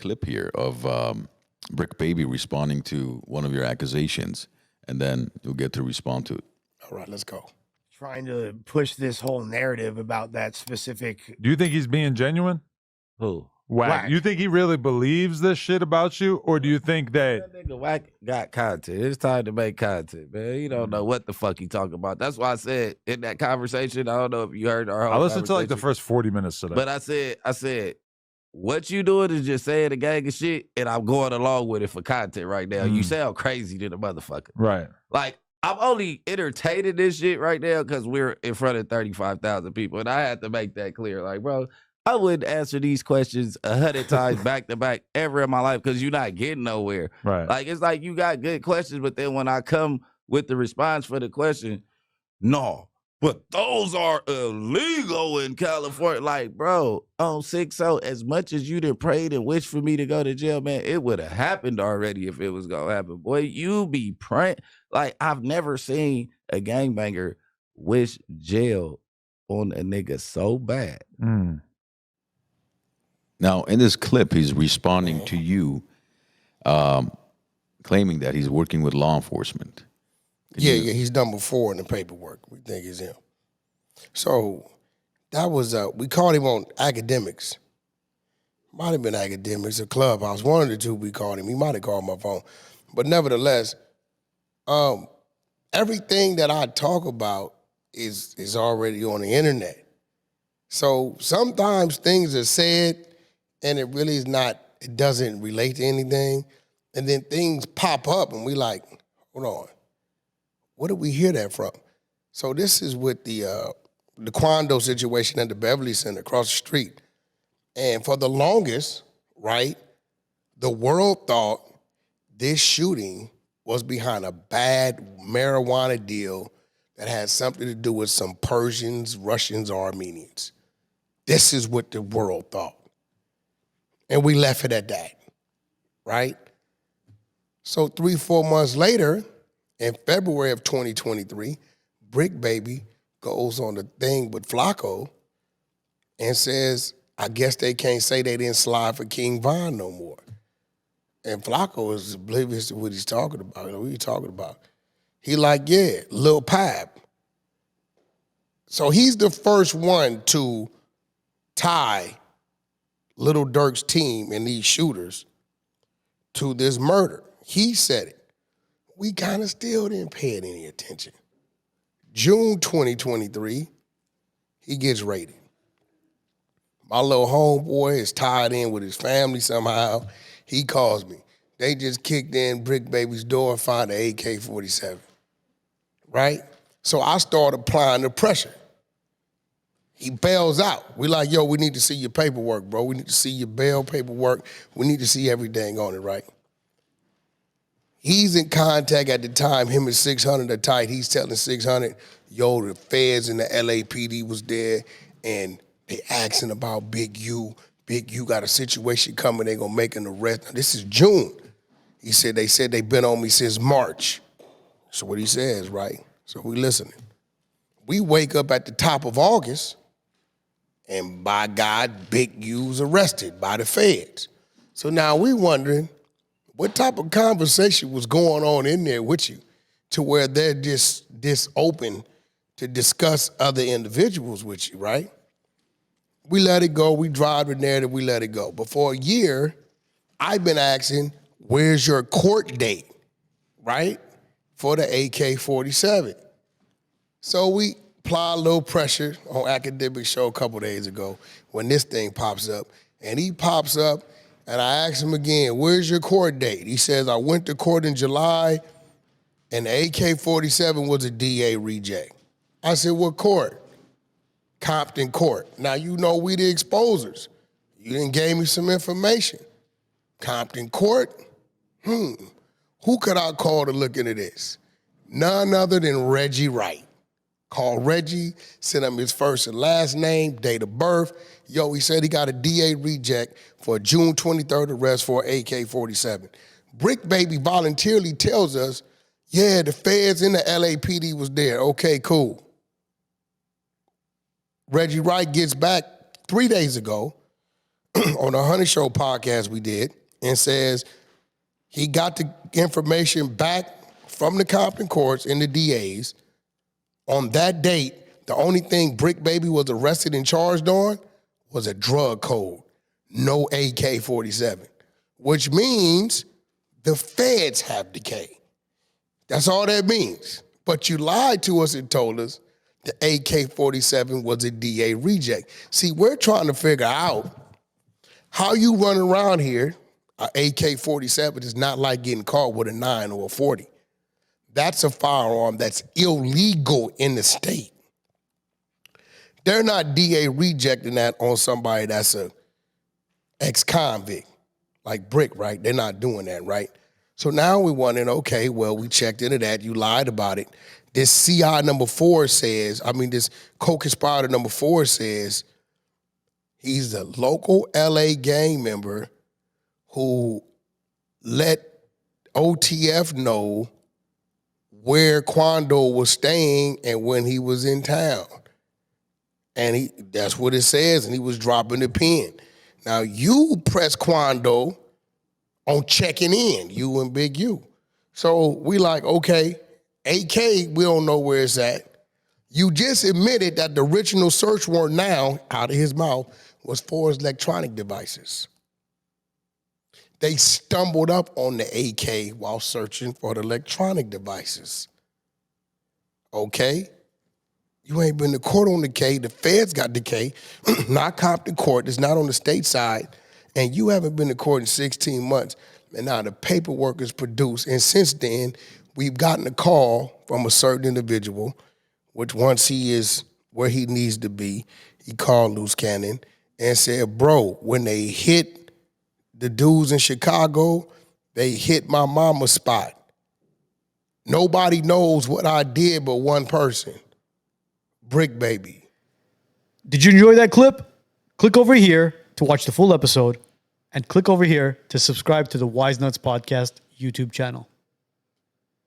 clip here of Bricc Baby responding to one of your accusations, and then you'll get to respond to it. All right, let's go. Trying to push this whole narrative about that specific. Do you think he's being genuine? Who? Wack. You think he really believes this shit about you, or do you think that nigga Wack got content? It's time to make content, man. You don't know what the fuck he talking about. That's why I said in that conversation, I don't know if you heard our whole I listened to like the conversation, first 40 minutes today. but I said, what you doing is just saying a gang of shit, and I'm going along with it for content right now. You sound crazy to the motherfucker. Right. Like, I'm only entertaining this shit right now because we're in front of 35,000 people, and I had to make that clear. Like, bro, I wouldn't answer these questions 100 times back to back ever in my life because you're not getting nowhere. Right. Like, it's like you got good questions, but then when I come with the response for the question, no, but those are illegal in California. Like, bro, on 6-0, as much as you done prayed and wished for me to go to jail, man, it would have happened already if it was going to happen. Boy, you be praying. Like, I've never seen a gangbanger wish jail on a nigga so bad. Now, in this clip, he's responding to you, claiming that he's working with law enforcement. Yeah, he's number 4 in the paperwork. We think it's him. So that was, we called him on academics. Might have been academics or Clubhouse. One of the two we called him. He might have called my phone. But nevertheless, everything that I talk about is already on the internet. So sometimes things are said and it really is not, it doesn't relate to anything. And then things pop up and we like, hold on. Where did we hear that from? So this is with the Quando situation at the Beverly Center across the street. And for the longest, right, the world thought this shooting was behind a bad marijuana deal that had something to do with some Persians, Russians, or Armenians. This is what the world thought. And we left it at that, right? So 3-4 months later, in February of 2023, Bricc Baby goes on the thing with Flacco and says, I guess they can't say they didn't slide for King Von no more. And Flacco is oblivious to what he's talking about. You know, what are you talking about? He like, yeah, Lil Pap. So he's the first one to tie Little Durk's team and these shooters to this murder. He said it. We kind of still didn't pay it any attention. June 2023, he gets raided. My little homeboy is tied in with his family somehow. He calls me. They just kicked in Bricc Baby's door and found an AK-47, right? So I start applying the pressure. He bails out. We like, yo, we need to see your paperwork, bro. We need to see your bail paperwork. We need to see everything on it, right? He's in contact at the time. Him and 600 are tight. He's telling 600, yo, the feds and the LAPD was there, and they asking about Big U. Big U got a situation coming. They gonna make an arrest. Now, this is June. He said they've been on me since March. That's what he says, right? So we listening. We wake up at the top of August, and by God, Big U's arrested by the feds. So now we wondering, what type of conversation was going on in there with you to where they're just this open to discuss other individuals with you, right? We let it go. We drive the narrative. We let it go. But for a year, I've been asking, where's your court date, right, for the AK-47? So we apply a little pressure on Academic Show a couple days ago when this thing pops up. And he pops up, and I asked him again, where's your court date? He says, I went to court in July, and the AK-47 was a DA reject. I said, what court? Compton Court. Now, you know we the exposers. You done gave me some information. Compton Court? Who could I call to look into this? None other than Reggie Wright. Call Reggie, sent him his first and last name, date of birth. Yo, he said he got a DA reject for a June 23rd arrest for an AK-47. Bricc Baby voluntarily tells us, yeah, the feds and the LAPD was there. Okay, cool. Reggie Wright gets back 3 days ago on the Honey Show podcast we did and says he got the information back from the Compton courts and the DAs. On that date, the only thing Bricc Baby was arrested and charged on was a drug code, no AK-47, which means the feds have decay. That's all that means. But you lied to us and told us the AK-47 was a DA reject. See, we're trying to figure out how you run around here. An AK-47 is not like getting caught with a 9 or a 40. That's a firearm that's illegal in the state. They're not DA rejecting that on somebody that's a ex-convict, like Bricc, right? They're not doing that, right? So now we're wondering, okay, well, we checked into that. You lied about it. This CI number 4 says, this co-conspirator number 4 says he's a local LA gang member who let OTF know where Quando was staying and when he was in town. And that's what it says, and he was dropping the pin. Now, you press Quando on checking in, you and Big U. So we like, okay, AK, we don't know where it's at. You just admitted that the original search warrant now, out of his mouth, was for his electronic devices. They stumbled up on the AK while searching for the electronic devices. Okay? You ain't been to court on the K. The feds got the K, not Compton court. It's not on the state side. And you haven't been to court in 16 months. And now the paperwork is produced. And since then, we've gotten a call from a certain individual, which once he is where he needs to be, he called Loose Cannon and said, bro, when they hit the dudes in Chicago, they hit my mama's spot. Nobody knows what I did but one person, Bricc Baby. Did you enjoy that clip? Click over here to watch the full episode and click over here to subscribe to the WiseNuts Podcast YouTube channel.